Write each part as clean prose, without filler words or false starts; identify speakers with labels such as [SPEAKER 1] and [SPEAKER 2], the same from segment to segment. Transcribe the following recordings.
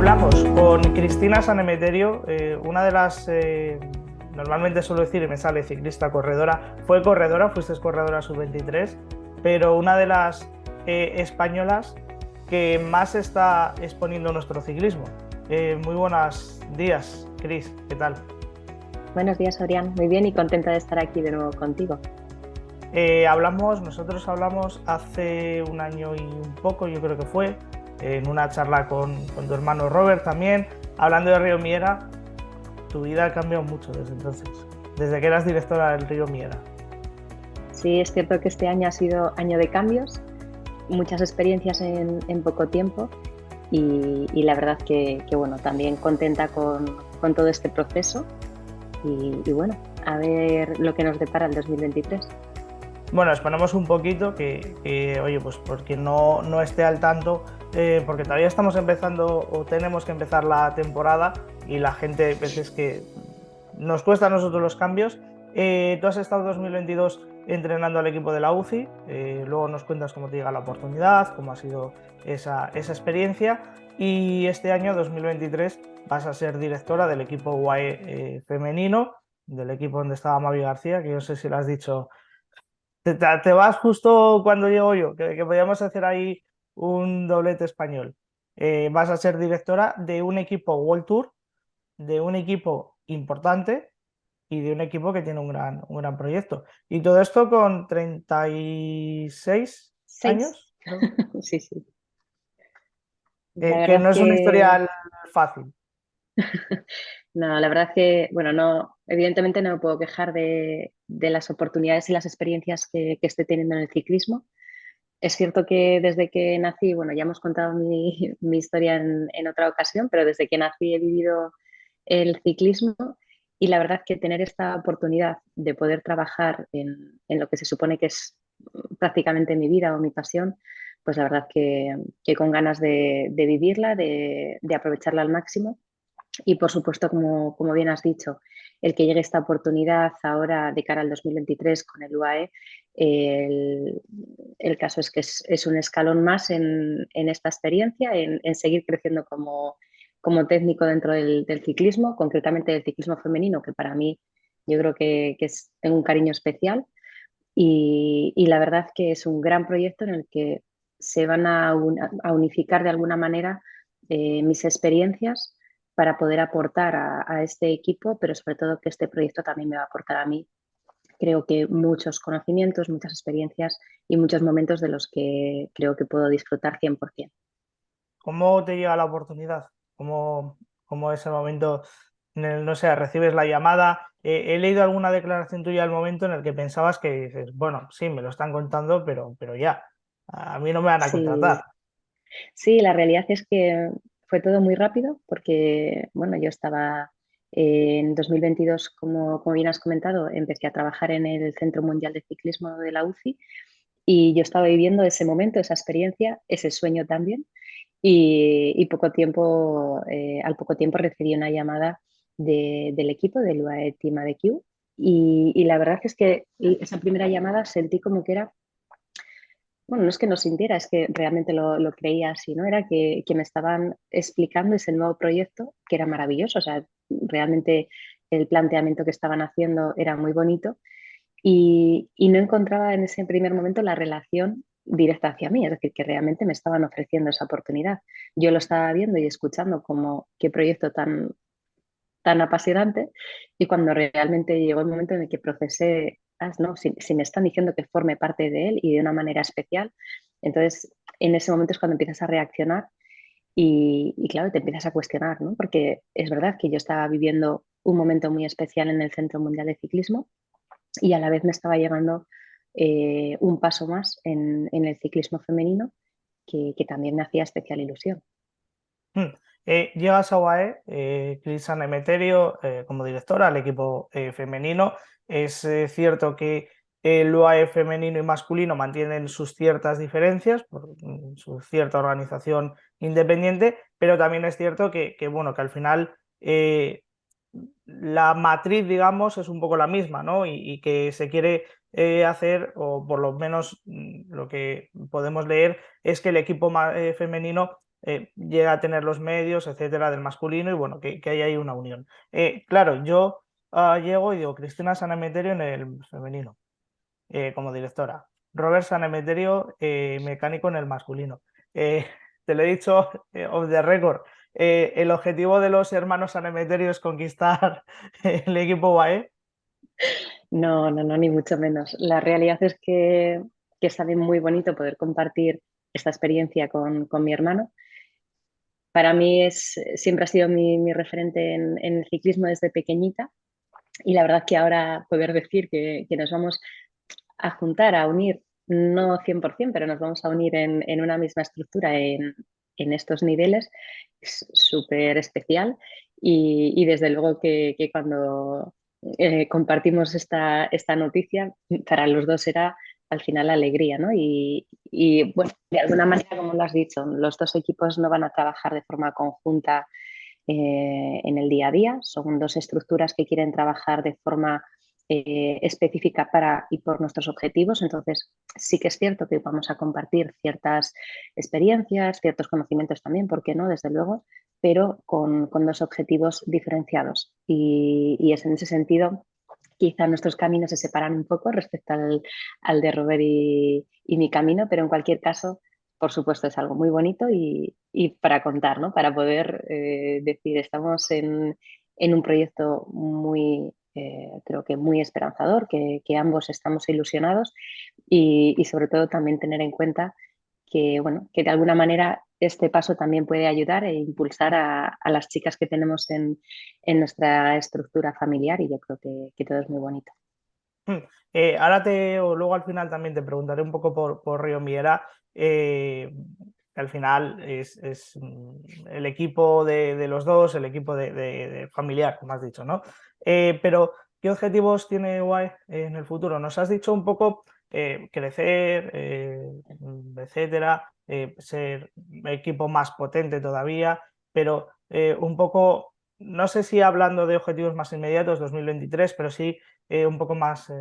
[SPEAKER 1] Hablamos con Cristina Sanemeterio, una de las, normalmente suelo decir y me sale ciclista corredora, fuiste corredora sub-23, pero una de las españolas que más está exponiendo nuestro ciclismo. Muy buenos días, Cris, ¿qué tal?
[SPEAKER 2] Buenos días, Orián. Muy bien y contenta de estar aquí de nuevo contigo.
[SPEAKER 1] Nosotros hablamos hace un año y un poco, yo creo que fue, en una charla con tu hermano Robert también, hablando de Río Miera. Tu vida ha cambiado mucho desde entonces, desde que eras directora del Río Miera.
[SPEAKER 2] Sí, es cierto que este año ha sido año de cambios, muchas experiencias en poco tiempo y la verdad que, bueno, también contenta con todo este proceso y bueno, a ver lo que nos depara el 2023.
[SPEAKER 1] Bueno, exponemos un poquito oye, pues porque no esté al tanto, porque todavía estamos empezando o tenemos que empezar la temporada y la gente, a veces que nos cuesta a nosotros los cambios. Tú has estado 2022 entrenando al equipo de la UCI, luego nos cuentas cómo te llega la oportunidad, cómo ha sido esa experiencia, y este año 2023 vas a ser directora del equipo UAE femenino, del equipo donde estaba Mavi García, que yo no sé si lo has dicho. Te vas justo cuando llego yo, que podíamos hacer ahí un doblete español. Vas a ser directora de un equipo World Tour, de un equipo importante y de un equipo que tiene un gran proyecto. Y todo esto con 36
[SPEAKER 2] Seis.
[SPEAKER 1] años, creo.
[SPEAKER 2] Sí, sí. La
[SPEAKER 1] Que
[SPEAKER 2] verdad
[SPEAKER 1] no es un
[SPEAKER 2] que
[SPEAKER 1] historial fácil.
[SPEAKER 2] no, la verdad que, bueno, no, evidentemente no me puedo quejar de las oportunidades y las experiencias que estoy teniendo en el ciclismo. Es cierto que desde que nací, bueno, ya hemos contado mi historia en otra ocasión, pero desde que nací he vivido el ciclismo y la verdad que tener esta oportunidad de poder trabajar en lo que se supone que es prácticamente mi vida o mi pasión, pues la verdad que con ganas de vivirla, de aprovecharla al máximo y por supuesto, como bien has dicho, el que llegue esta oportunidad ahora de cara al 2023 con el UAE, el, el caso es que es un escalón más en esta experiencia, en seguir creciendo como técnico dentro del ciclismo, concretamente del ciclismo femenino, que para mí yo creo que tengo un cariño especial y la verdad que es un gran proyecto en el que se van a unificar de alguna manera mis experiencias para poder aportar a este equipo, pero sobre todo que este proyecto también me va a aportar a mí, creo que muchos conocimientos, muchas experiencias y muchos momentos de los que creo que puedo disfrutar 100%.
[SPEAKER 1] ¿Cómo te llega la oportunidad? ¿Cómo es el momento en el, no sé, recibes la llamada? He leído alguna declaración tuya al momento en el que pensabas que dices, bueno, sí, me lo están contando, pero ya, a mí no me van a
[SPEAKER 2] Sí,
[SPEAKER 1] contratar.
[SPEAKER 2] sí, la realidad es que fue todo muy rápido porque, bueno, yo estaba en 2022, como bien has comentado, empecé a trabajar en el Centro Mundial de Ciclismo de la UCI y yo estaba viviendo ese momento, esa experiencia, ese sueño también y al poco tiempo recibí una llamada del equipo del UAE Team ADQ y la verdad es que esa primera llamada sentí como que era, bueno, no es que no sintiera, es que realmente lo creía así, ¿no? Era que me estaban explicando ese nuevo proyecto que era maravilloso, o sea, realmente el planteamiento que estaban haciendo era muy bonito y no encontraba en ese primer momento la relación directa hacia mí, es decir, que realmente me estaban ofreciendo esa oportunidad. Yo lo estaba viendo y escuchando como qué proyecto tan apasionante y cuando realmente llegó el momento en el que procesé, no, si me están diciendo que forme parte de él y de una manera especial, entonces en ese momento es cuando empiezas a reaccionar y claro, te empiezas a cuestionar, ¿no? Porque es verdad que yo estaba viviendo un momento muy especial en el Centro Mundial de Ciclismo y a la vez me estaba llegando un paso más en el ciclismo femenino que también me hacía especial ilusión.
[SPEAKER 1] Hmm. Llegas a UAE, Cris Emeterio, como directora al equipo femenino. Es cierto que el UAE femenino y masculino mantienen sus ciertas diferencias por su cierta organización independiente, pero también es cierto bueno, que al final la matriz, digamos, es un poco la misma, ¿no? Y que se quiere hacer, o por lo menos lo que podemos leer, es que el equipo femenino llega a tener los medios, etcétera, del masculino y bueno, que hay ahí una unión. Claro, yo llego y digo, Cristina San Emeterio en el femenino, como directora. Robert San Emeterio, mecánico en el masculino. Eh, Te lo he dicho off the record. El objetivo de los hermanos San Emeterio es conquistar el equipo UAE.
[SPEAKER 2] No, no, no, ni mucho menos. La realidad es que es también muy bonito poder compartir esta experiencia con mi hermano. Para mí siempre ha sido mi referente en el ciclismo desde pequeñita y la verdad que ahora poder decir que nos vamos a juntar, a unir, no 100%, pero nos vamos a unir en una misma estructura en estos niveles, es súper especial y desde luego que cuando compartimos esta noticia, para los dos era al final alegría, ¿no? Y bueno, de alguna manera, como lo has dicho, los dos equipos no van a trabajar de forma conjunta en el día a día. Son dos estructuras que quieren trabajar de forma específica para y por nuestros objetivos. Entonces, sí que es cierto que vamos a compartir ciertas experiencias, ciertos conocimientos también, ¿por qué no? Desde luego, pero con dos objetivos diferenciados. Y es en ese sentido quizá nuestros caminos se separan un poco respecto al de Robert y mi camino, pero en cualquier caso, por supuesto, es algo muy bonito y para contar, ¿no? Para poder decir, estamos en un proyecto muy, creo que muy esperanzador, que ambos estamos ilusionados y sobre todo también tener en cuenta que, bueno, que de alguna manera este paso también puede ayudar e impulsar a las chicas que tenemos en nuestra estructura familiar y yo creo que todo es muy bonito.
[SPEAKER 1] Mm. O luego al final también te preguntaré un poco por Río Miera. Que al final es el equipo de los dos, el equipo de familiar, como has dicho, ¿no? Pero, ¿qué objetivos tiene UAE en el futuro? Nos has dicho un poco crecer, etcétera, ser equipo más potente todavía, pero un poco, no sé si hablando de objetivos más inmediatos, 2023, pero sí un poco más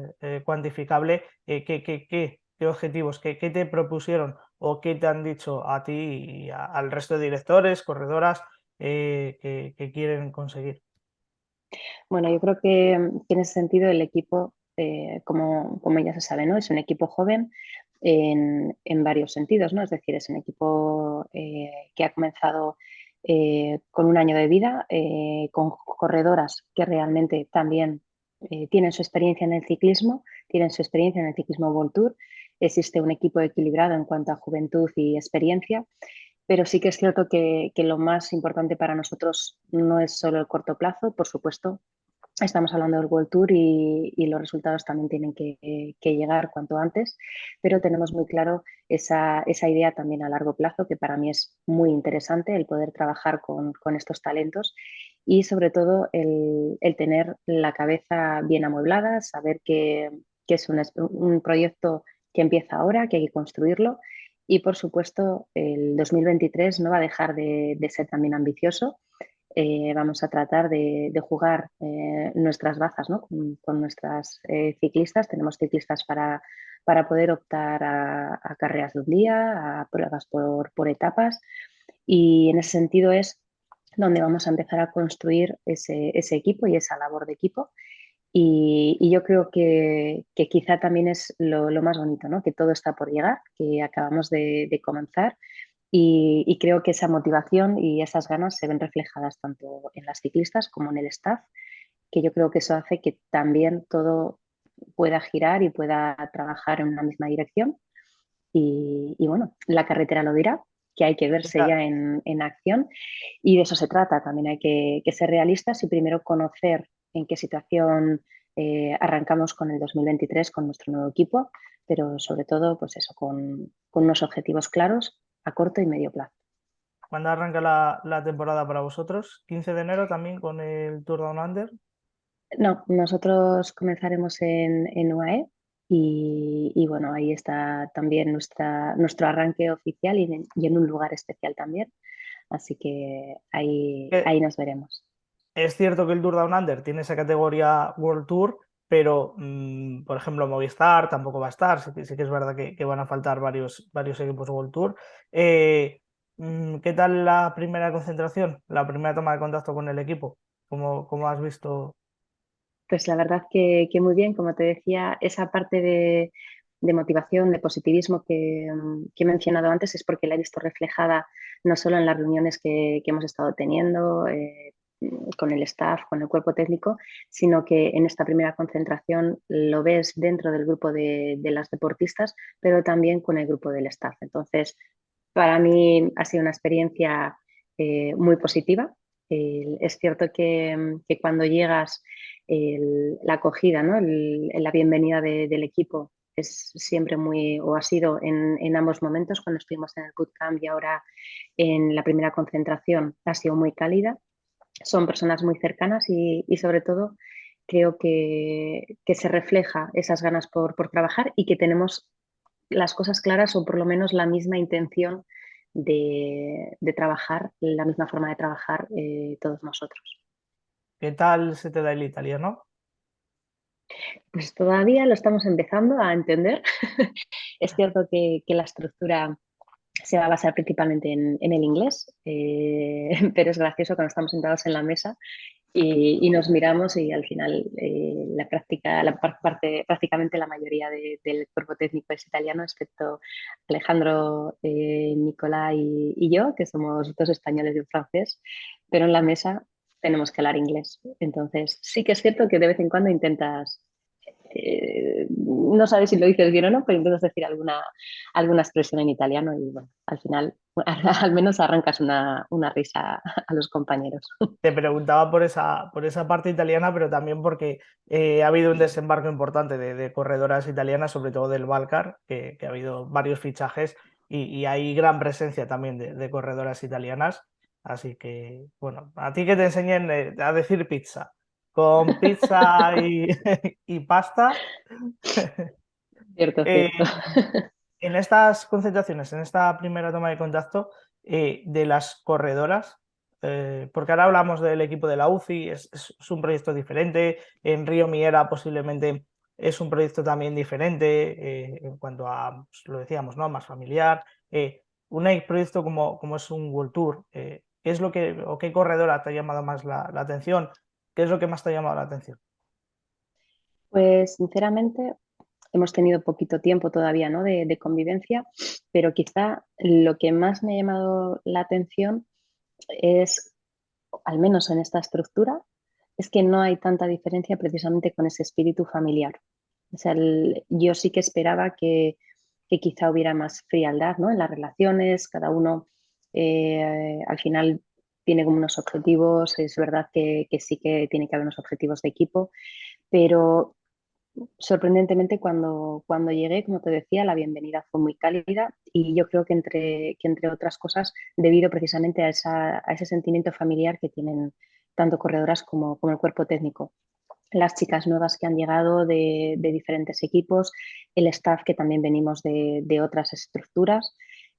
[SPEAKER 1] cuantificable, qué objetivos, qué te propusieron o qué te han dicho a ti y al resto de directores, corredoras que quieren conseguir.
[SPEAKER 2] Bueno, yo creo que en ese sentido el equipo, como ya se sabe, ¿no? Es un equipo joven en varios sentidos, ¿no? Es decir, es un equipo que ha comenzado con un año de vida, con corredoras que realmente también tienen su experiencia en el ciclismo, tienen su experiencia en el ciclismo World Tour. Existe un equipo equilibrado en cuanto a juventud y experiencia. Pero sí que es cierto que lo más importante para nosotros no es solo el corto plazo, por supuesto, estamos hablando del World Tour y los resultados también tienen que llegar cuanto antes, pero tenemos muy claro esa idea también a largo plazo, que para mí es muy interesante el poder trabajar con estos talentos y sobre todo el tener la cabeza bien amueblada, saber que es un proyecto que empieza ahora, que hay que construirlo y por supuesto el 2023 no va a dejar de ser también ambicioso. Vamos a tratar de jugar nuestras bazas, ¿no? Con nuestras ciclistas. Tenemos ciclistas para poder optar a carreras de un día, a pruebas por etapas y en ese sentido es donde vamos a empezar a construir ese equipo y esa labor de equipo. Y yo creo que quizá también es lo más bonito, ¿no? Que todo está por llegar, que acabamos de comenzar y creo que esa motivación y esas ganas se ven reflejadas tanto en las ciclistas como en el staff, que yo creo que eso hace que también todo pueda girar y pueda trabajar en una misma dirección. Y bueno, la carretera lo dirá, que hay que verse ya en acción y de eso se trata. También hay que ser realistas y primero conocer en qué situación arrancamos con el 2023 con nuestro nuevo equipo, pero sobre todo, pues eso, con unos objetivos claros a corto y medio plazo.
[SPEAKER 1] ¿Cuándo arranca la temporada para vosotros? ¿15 de enero también con el Tour Down Under?
[SPEAKER 2] No, nosotros comenzaremos en UAE y bueno, ahí está también nuestro arranque oficial y en un lugar especial también. Así que ahí nos veremos.
[SPEAKER 1] Es cierto que el Tour Down Under tiene esa categoría World Tour, pero por ejemplo Movistar tampoco va a estar, sí que es verdad que van a faltar varios equipos World Tour. ¿Qué tal la primera concentración, la primera toma de contacto con el equipo? ¿Cómo has visto?
[SPEAKER 2] Pues la verdad que muy bien, como te decía, esa parte de motivación, de positivismo que he mencionado antes es porque la he visto reflejada no solo en las reuniones que hemos estado teniendo con el staff, con el cuerpo técnico, sino que en esta primera concentración lo ves dentro del grupo de las deportistas, pero también con el grupo del staff. Entonces, para mí ha sido una experiencia muy positiva. Es cierto que cuando llegas la acogida, ¿no? La bienvenida del equipo es siempre muy, o ha sido en ambos momentos, cuando estuvimos en el bootcamp y ahora en la primera concentración, ha sido muy cálida. Son personas muy cercanas y sobre todo creo que se refleja esas ganas por trabajar y que tenemos las cosas claras o por lo menos la misma intención de trabajar, la misma forma de trabajar todos nosotros.
[SPEAKER 1] ¿Qué tal se te da el italiano?
[SPEAKER 2] Pues todavía lo estamos empezando a entender. Es cierto que la estructura se va a basar principalmente en el inglés, pero es gracioso cuando estamos sentados en la mesa y nos miramos y al final la práctica, parte, prácticamente la mayoría del cuerpo técnico es italiano, excepto Alejandro, Nicolás y yo, que somos dos españoles y un francés, pero en la mesa tenemos que hablar inglés. Entonces sí que es cierto que de vez en cuando intentas no sabes si lo dices bien o no, pero intentas decir alguna expresión en italiano y bueno, al final al menos arrancas una risa a los compañeros.
[SPEAKER 1] Te preguntaba por esa parte italiana, pero también porque ha habido un desembarco importante de corredoras italianas, sobre todo del Valcar, que ha habido varios fichajes y hay gran presencia también de corredoras italianas. Así que, bueno, a ti que te enseñen a decir pizza. Con pizza y pasta.
[SPEAKER 2] Cierto,
[SPEAKER 1] eh,
[SPEAKER 2] cierto.
[SPEAKER 1] en estas concentraciones, en esta primera toma de contacto de las corredoras, porque ahora hablamos del equipo de la UCI, es un proyecto diferente, en Río Miera posiblemente es un proyecto también diferente en cuanto a, pues, lo decíamos, ¿no? Más familiar. Un proyecto como es un World Tour, ¿qué es lo que, o qué corredora te ha llamado más la atención? ¿Qué es lo que más te ha llamado la atención?
[SPEAKER 2] Pues sinceramente hemos tenido poquito tiempo todavía, ¿no? de convivencia, pero quizá lo que más me ha llamado la atención es, al menos en esta estructura, es que no hay tanta diferencia precisamente con ese espíritu familiar. O sea, yo sí que esperaba que quizá hubiera más frialdad, ¿no? En las relaciones, cada uno al final tiene como unos objetivos, es verdad que sí que tiene que haber unos objetivos de equipo, pero sorprendentemente cuando llegué, como te decía, la bienvenida fue muy cálida y yo creo que entre otras cosas, debido precisamente a ese sentimiento familiar que tienen tanto corredoras como el cuerpo técnico. Las chicas nuevas que han llegado de diferentes equipos, el staff que también venimos de otras estructuras,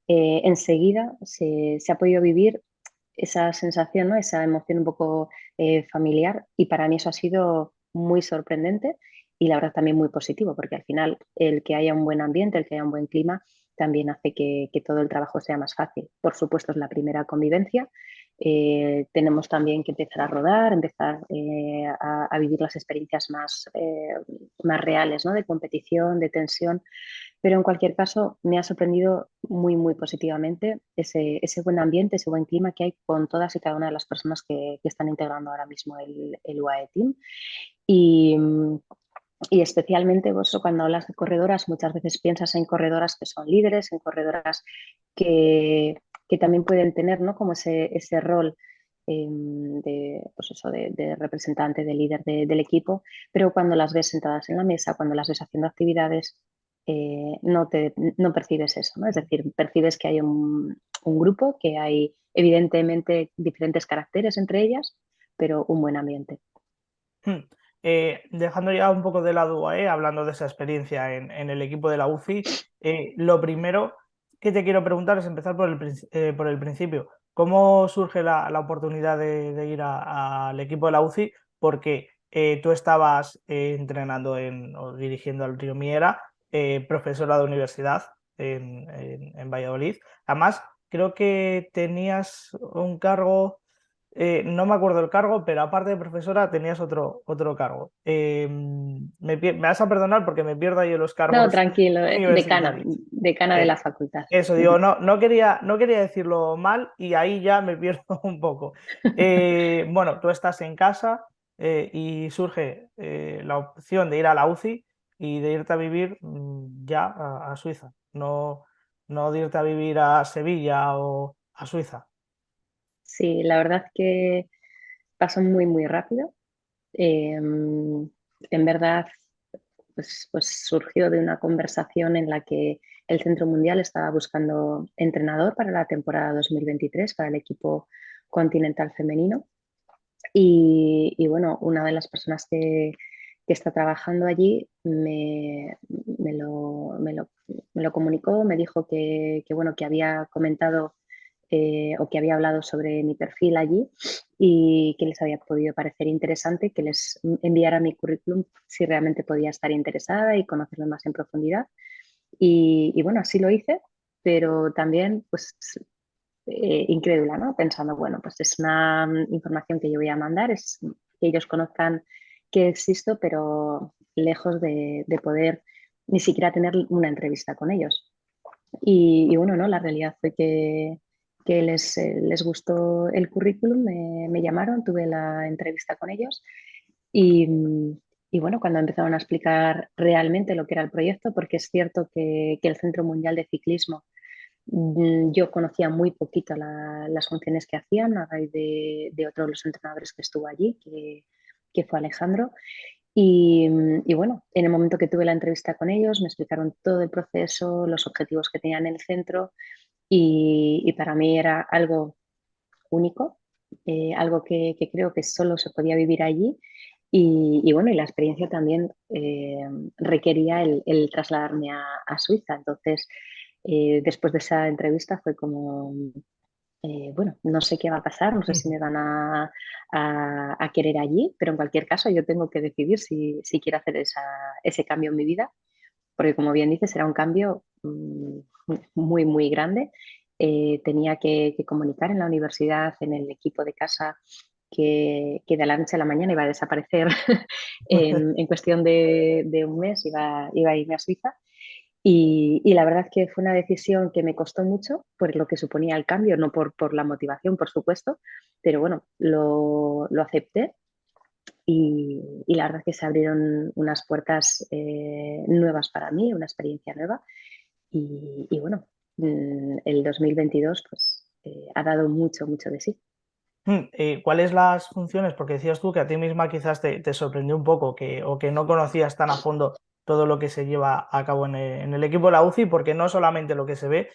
[SPEAKER 2] enseguida se ha podido vivir esa sensación, ¿no? Esa emoción un poco familiar y para mí eso ha sido muy sorprendente y la verdad también muy positivo porque al final el que haya un buen ambiente, el que haya un buen clima también hace que todo el trabajo sea más fácil. Por supuesto es la primera convivencia, tenemos también que empezar a rodar, empezar a vivir las experiencias más reales, ¿no? De competición, de tensión, pero en cualquier caso me ha sorprendido muy, muy positivamente ese buen ambiente, ese buen clima que hay con todas y cada una de las personas que están integrando ahora mismo el UAE Team. Y, y especialmente vos cuando hablas de corredoras, muchas veces piensas en corredoras que son líderes, en corredoras que también pueden tener, ¿no? Como ese rol pues eso, de representante, de líder del equipo, pero cuando las ves sentadas en la mesa, cuando las ves haciendo actividades, no percibes eso, ¿no? Es decir, percibes que hay un grupo, que hay evidentemente diferentes caracteres entre ellas, pero un buen ambiente.
[SPEAKER 1] Hmm. Dejando ya un poco de lado UAE, hablando de esa experiencia en el equipo de la UCI, lo primero que te quiero preguntar es empezar por el principio. ¿Cómo surge la oportunidad de ir al equipo de la UCI? Porque tú estabas entrenando o dirigiendo al Río Miera, profesora de universidad en Valladolid. Además, creo que tenías un cargo, no me acuerdo el cargo, pero aparte de profesora tenías otro cargo. Me vas a perdonar porque me pierdo ahí en los
[SPEAKER 2] No,
[SPEAKER 1] cargos
[SPEAKER 2] tranquilo,
[SPEAKER 1] universitarios.
[SPEAKER 2] decana de la
[SPEAKER 1] Eh,
[SPEAKER 2] facultad.
[SPEAKER 1] Eso, digo, no quería decirlo mal y ahí ya me pierdo un poco. Bueno, tú estás en casa y surge la opción de ir a la UCI y de irte a vivir ya a Suiza, no de irte a vivir a Sevilla o a Suiza.
[SPEAKER 2] Sí, la verdad que pasó muy, muy rápido. En verdad, pues surgió de una conversación en la que el Centro Mundial estaba buscando entrenador para la temporada 2023 para el equipo continental femenino. Y bueno, una de las personas que está trabajando allí me lo comunicó, me dijo bueno, que había comentado o que había hablado sobre mi perfil allí y que les había podido parecer interesante que les enviara mi currículum si realmente podía estar interesada y conocerlo más en profundidad. Y bueno, así lo hice, pero también pues incrédula, ¿no? Pensando, bueno, pues es una información que yo voy a mandar, es que ellos conozcan que existo, pero lejos de poder ni siquiera tener una entrevista con ellos. Y bueno, ¿no? La realidad fue que les gustó el currículum, me llamaron, tuve la entrevista con ellos y, y bueno, cuando empezaron a explicar realmente lo que era el proyecto, porque es cierto que el Centro Mundial de Ciclismo, yo conocía muy poquito las funciones que hacían a raíz de otro de los entrenadores que estuvo allí, que fue Alejandro. Y, y, bueno, en el momento que tuve la entrevista con ellos, me explicaron todo el proceso, los objetivos que tenían en el centro y para mí era algo único, algo que creo que solo se podía vivir allí. Y bueno, y la experiencia también requería el trasladarme a Suiza. Entonces, después de esa entrevista fue como, bueno, no sé qué va a pasar, no sé si me van a querer allí, pero en cualquier caso yo tengo que decidir si quiero hacer ese cambio en mi vida, porque como bien dices, era un cambio muy, muy grande. Tenía que comunicar en la universidad, en el equipo de casa, que de la noche a la mañana iba a desaparecer en cuestión de un mes, iba a irme a Suiza. Y la verdad que fue una decisión que me costó mucho por lo que suponía el cambio, no por la motivación, por supuesto, pero bueno, lo acepté y la verdad que se abrieron unas puertas nuevas para mí, una experiencia nueva. Y bueno, el 2022 pues, ha dado mucho, mucho de sí.
[SPEAKER 1] ¿Cuáles las funciones? Porque decías tú que a ti misma quizás te sorprendió un poco o que no conocías tan a fondo todo lo que se lleva a cabo en el equipo de la UCI, porque no solamente lo que se ve,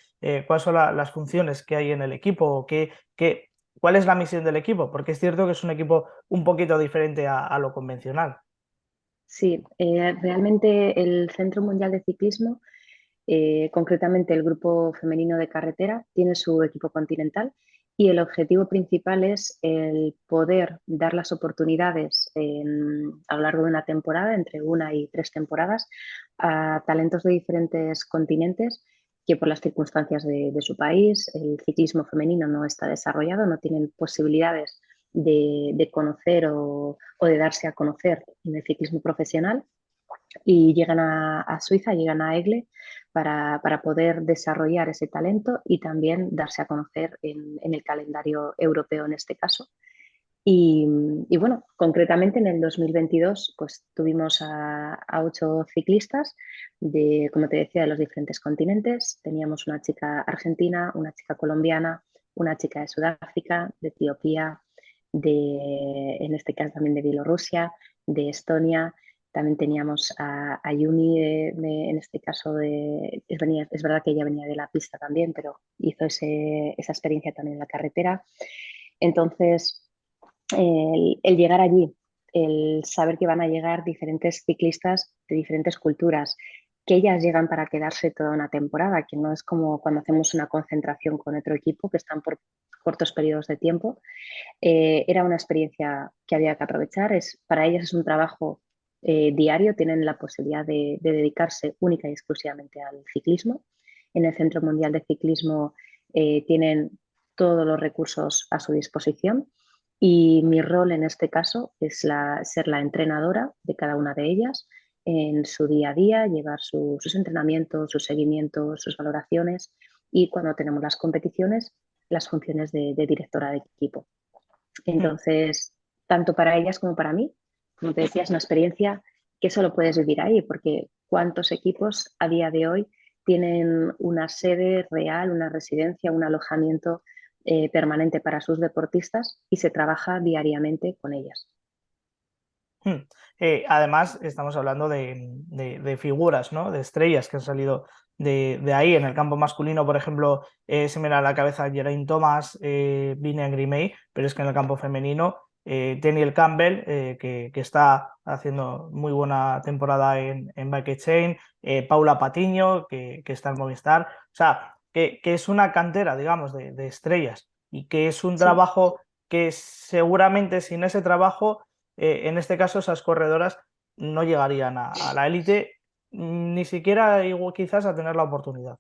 [SPEAKER 1] cuáles son las funciones que hay en el equipo, cuál es la misión del equipo, porque es cierto que es un equipo un poquito diferente a lo convencional.
[SPEAKER 2] Sí, realmente el Centro Mundial de Ciclismo, concretamente el grupo femenino de carretera, tiene su equipo continental y el objetivo principal es el poder dar las oportunidades a lo largo de una temporada, entre una y tres temporadas, a talentos de diferentes continentes que por las circunstancias de su país, el ciclismo femenino no está desarrollado, no tienen posibilidades de conocer o de darse a conocer en el ciclismo profesional y llegan a Suiza, llegan a Aigle para poder desarrollar ese talento y también darse a conocer en el calendario europeo en este caso. Y bueno, concretamente en el 2022 pues tuvimos a 8 ciclistas de, como te decía, de los diferentes continentes. Teníamos una chica argentina, una chica colombiana, una chica de Sudáfrica, de Etiopía, en este caso también de Bielorrusia, de Estonia. También teníamos a Yumi, en este caso, es verdad que ella venía de la pista también, pero hizo esa experiencia también en la carretera. Entonces, el llegar allí, el saber que van a llegar diferentes ciclistas de diferentes culturas, que ellas llegan para quedarse toda una temporada, que no es como cuando hacemos una concentración con otro equipo, que están por cortos periodos de tiempo. Era una experiencia que había que aprovechar. Para ellas es un trabajo diario, tienen la posibilidad de dedicarse única y exclusivamente al ciclismo. En el Centro Mundial de Ciclismo tienen todos los recursos a su disposición y mi rol en este caso es ser la entrenadora de cada una de ellas en su día a día, llevar sus entrenamientos, sus seguimientos, sus valoraciones y cuando tenemos las competiciones, las funciones de directora de equipo.
[SPEAKER 1] Hmm.
[SPEAKER 2] Entonces, tanto para ellas como para mí, como te decía, es una experiencia que solo puedes vivir ahí, porque cuántos equipos a día de hoy tienen una sede real, una residencia, un alojamiento permanente para sus deportistas y se trabaja diariamente con ellas.
[SPEAKER 1] Hmm. Además, estamos hablando de figuras, ¿no? De estrellas que han salido de ahí. En el campo masculino, por ejemplo, se me da a la cabeza Geraint Thomas, Viviane Grimay, pero es que en el campo femenino, Daniel Campbell, que está haciendo muy buena temporada en Bike Chain, Paula Patiño, que está en Movistar. O sea, que es una cantera, digamos, de estrellas y que es un
[SPEAKER 2] Sí.
[SPEAKER 1] trabajo que seguramente sin ese trabajo en este caso esas corredoras no llegarían a la élite, ni siquiera quizás a tener la oportunidad.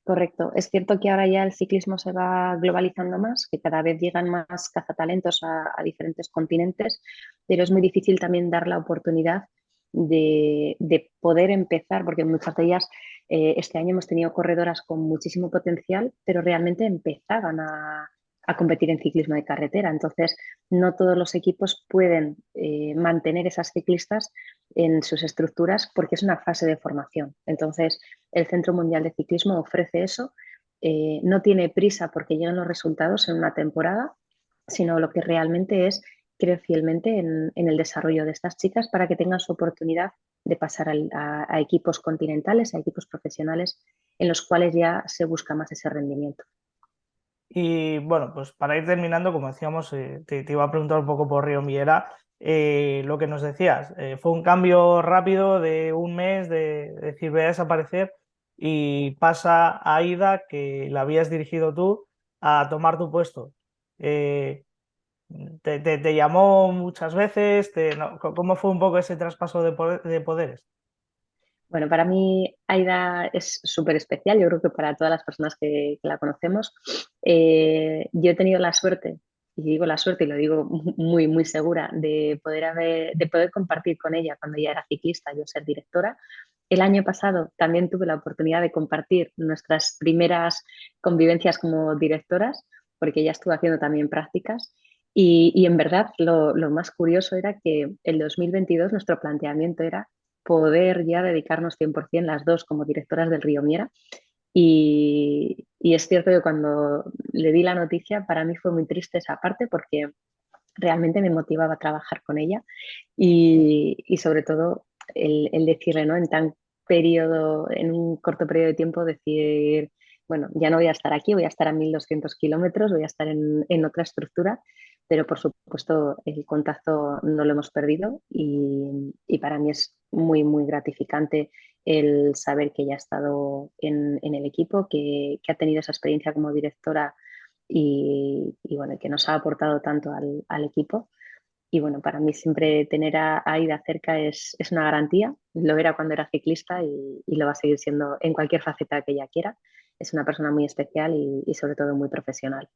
[SPEAKER 2] Correcto. Es cierto que ahora ya el ciclismo se va globalizando más, que cada vez llegan más cazatalentos a diferentes continentes, pero es muy difícil también dar la oportunidad de poder empezar, porque muchas de ellas este año hemos tenido corredoras con muchísimo potencial, pero realmente empezaban a competir en ciclismo de carretera. Entonces, no todos los equipos pueden mantener esas ciclistas en sus estructuras porque es una fase de formación. Entonces, el Centro Mundial de Ciclismo ofrece eso. No tiene prisa porque llegan los resultados en una temporada, sino lo que realmente es creer fielmente en el desarrollo de estas chicas para que tengan su oportunidad de pasar a equipos continentales, a equipos profesionales, en los cuales ya se busca más ese rendimiento.
[SPEAKER 1] Y bueno, pues para ir terminando, como decíamos, te iba a preguntar un poco por Río Miera, lo que nos decías, fue un cambio rápido de un mes de decir voy a desaparecer y pasa a Aida, que la habías dirigido tú, a tomar tu puesto. Eh, te llamó muchas veces, no, ¿cómo fue un poco ese traspaso de poderes?
[SPEAKER 2] Bueno, para mí Aida es súper especial, yo creo que para todas las personas que la conocemos. Yo he tenido la suerte, y digo la suerte y lo digo muy, muy segura, de poder compartir con ella cuando ella era ciclista, yo ser directora. El año pasado también tuve la oportunidad de compartir nuestras primeras convivencias como directoras, porque ella estuvo haciendo también prácticas. Y en verdad lo más curioso era que el 2022 nuestro planteamiento era poder ya dedicarnos 100% las dos como directoras del Río Miera. Y es cierto que cuando le di la noticia, para mí fue muy triste esa parte porque realmente me motivaba a trabajar con ella y sobre todo el decirle, ¿no? En tan periodo, en un corto periodo de tiempo, decir, bueno, ya no voy a estar aquí, voy a estar a 1.200 kilómetros, voy a estar en otra estructura, pero por supuesto el contacto no lo hemos perdido y para mí es muy, muy gratificante el saber que ella ha estado en el equipo, que ha tenido esa experiencia como directora y bueno, que nos ha aportado tanto al equipo. Y bueno, para mí siempre tener a Aida cerca es una garantía. Lo era cuando era ciclista y lo va a seguir siendo en cualquier faceta que ella quiera. Es una persona muy especial y sobre todo muy profesional.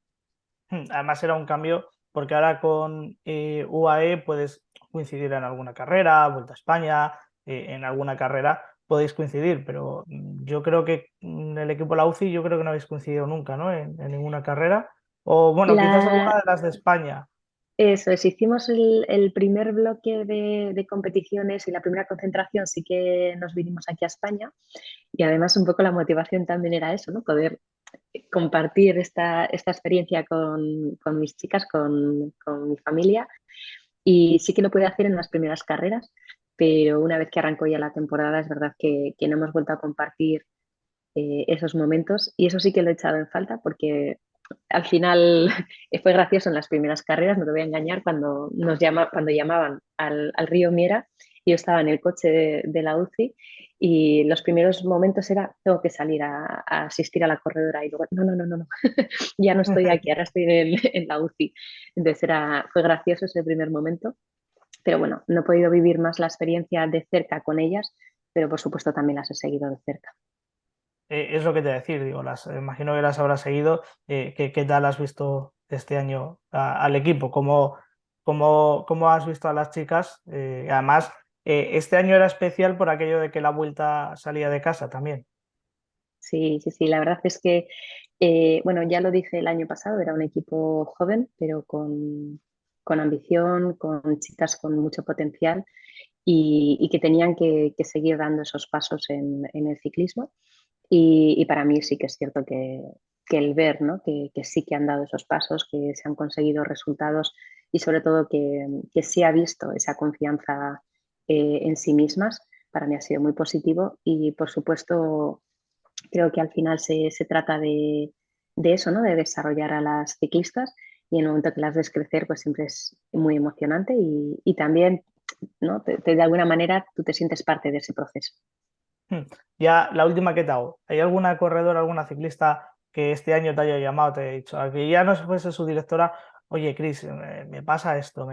[SPEAKER 1] Además era un cambio porque ahora con UAE puedes coincidir en alguna carrera, Vuelta a España, en alguna carrera podéis coincidir, pero yo creo que el equipo de la UCI yo creo que no habéis coincidido nunca, ¿no? En ninguna carrera. O bueno, quizás alguna
[SPEAKER 2] La,
[SPEAKER 1] de las de España.
[SPEAKER 2] Eso es, hicimos el primer bloque de competiciones y la primera concentración, sí que nos vinimos aquí a España y además un poco la motivación también era eso, ¿no? Poder compartir esta experiencia con mis chicas, con mi familia y sí que lo pude hacer en las primeras carreras, pero una vez que arrancó ya la temporada es verdad que no hemos vuelto a compartir esos momentos y eso sí que lo he echado en falta porque al final fue gracioso en las primeras carreras, no te voy a engañar, cuando llamaban al río Miera, yo estaba en el coche de la UCI y los primeros momentos era, tengo que salir a asistir a la corredora y luego, no, no, no, no, no, ya no estoy aquí, ahora estoy en la UCI. Entonces fue gracioso ese primer momento, pero bueno, no he podido vivir más la experiencia de cerca con ellas, pero por supuesto también las he seguido de cerca.
[SPEAKER 1] Es lo que te voy a decir, digo, imagino que las habrás seguido. ¿Qué tal has visto este año al equipo? ¿Cómo has visto a las chicas? Además, este año era especial por aquello de que la vuelta salía de casa también.
[SPEAKER 2] Sí, sí, sí, la verdad es que, bueno, ya lo dije el año pasado, era un equipo joven, pero con ambición, con chicas con mucho potencial y que tenían que seguir dando esos pasos en el ciclismo. Y para mí sí que es cierto que el ver, ¿no? Que sí que han dado esos pasos, que se han conseguido resultados y sobre todo que sí ha visto esa confianza en sí mismas, para mí ha sido muy positivo y por supuesto creo que al final se trata de eso, ¿no? De desarrollar a las ciclistas y en el momento que las ves crecer, pues siempre es muy emocionante y también, ¿no? De alguna manera tú te sientes parte de ese proceso.
[SPEAKER 1] Hmm. Ya la última que te hago. ¿Hay alguna corredora, alguna ciclista que este año te haya llamado, te haya dicho, a que ya no fuese su directora, oye, Cris, me pasa esto,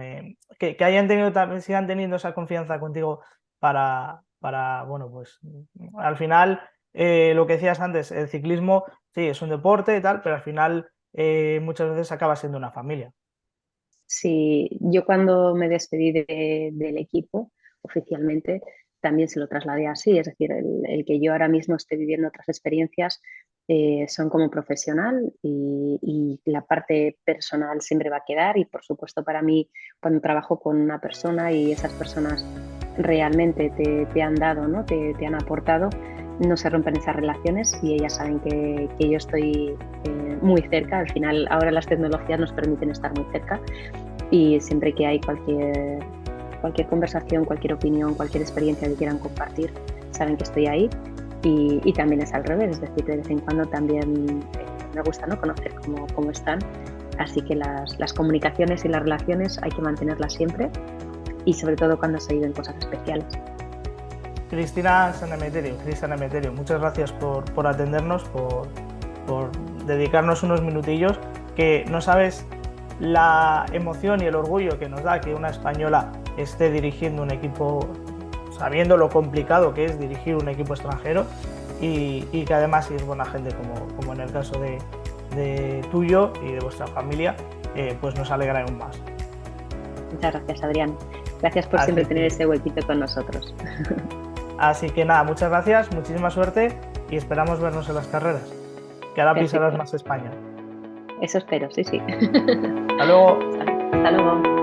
[SPEAKER 1] que hayan tenido también, sigan teniendo esa confianza contigo bueno, pues al final, lo que decías antes, el ciclismo, sí, es un deporte y tal, pero al final muchas veces acaba siendo una familia.
[SPEAKER 2] Sí, yo cuando me despedí del equipo oficialmente también se lo trasladé así, es decir, el que yo ahora mismo esté viviendo otras experiencias son como profesional y la parte personal siempre va a quedar y por supuesto para mí cuando trabajo con una persona y esas personas realmente te han dado, ¿no? Te han aportado, no se rompen esas relaciones y ellas saben que yo estoy muy cerca, al final ahora las tecnologías nos permiten estar muy cerca y siempre que hay cualquier conversación, cualquier opinión, cualquier experiencia que quieran compartir, saben que estoy ahí y también es al revés, es decir, de vez en cuando también me gusta, ¿no? Conocer cómo están, así que las comunicaciones y las relaciones hay que mantenerlas siempre y sobre todo cuando se viven cosas especiales.
[SPEAKER 1] Cristian Emeterio, muchas gracias por atendernos, por dedicarnos unos minutillos, que no sabes la emoción y el orgullo que nos da que una española esté dirigiendo un equipo, sabiendo lo complicado que es dirigir un equipo extranjero y que además es buena gente como en el caso de tuyo y de vuestra familia, pues nos alegra aún más.
[SPEAKER 2] Muchas gracias, Adrián. Gracias por siempre
[SPEAKER 1] Así
[SPEAKER 2] tener
[SPEAKER 1] que,
[SPEAKER 2] ese huequito con nosotros.
[SPEAKER 1] así que nada, muchas gracias, muchísima suerte y esperamos vernos en las carreras, que ahora pisarás
[SPEAKER 2] Perfecto.
[SPEAKER 1] más España.
[SPEAKER 2] Eso espero, sí, sí.
[SPEAKER 1] Hasta luego.
[SPEAKER 2] Hasta luego.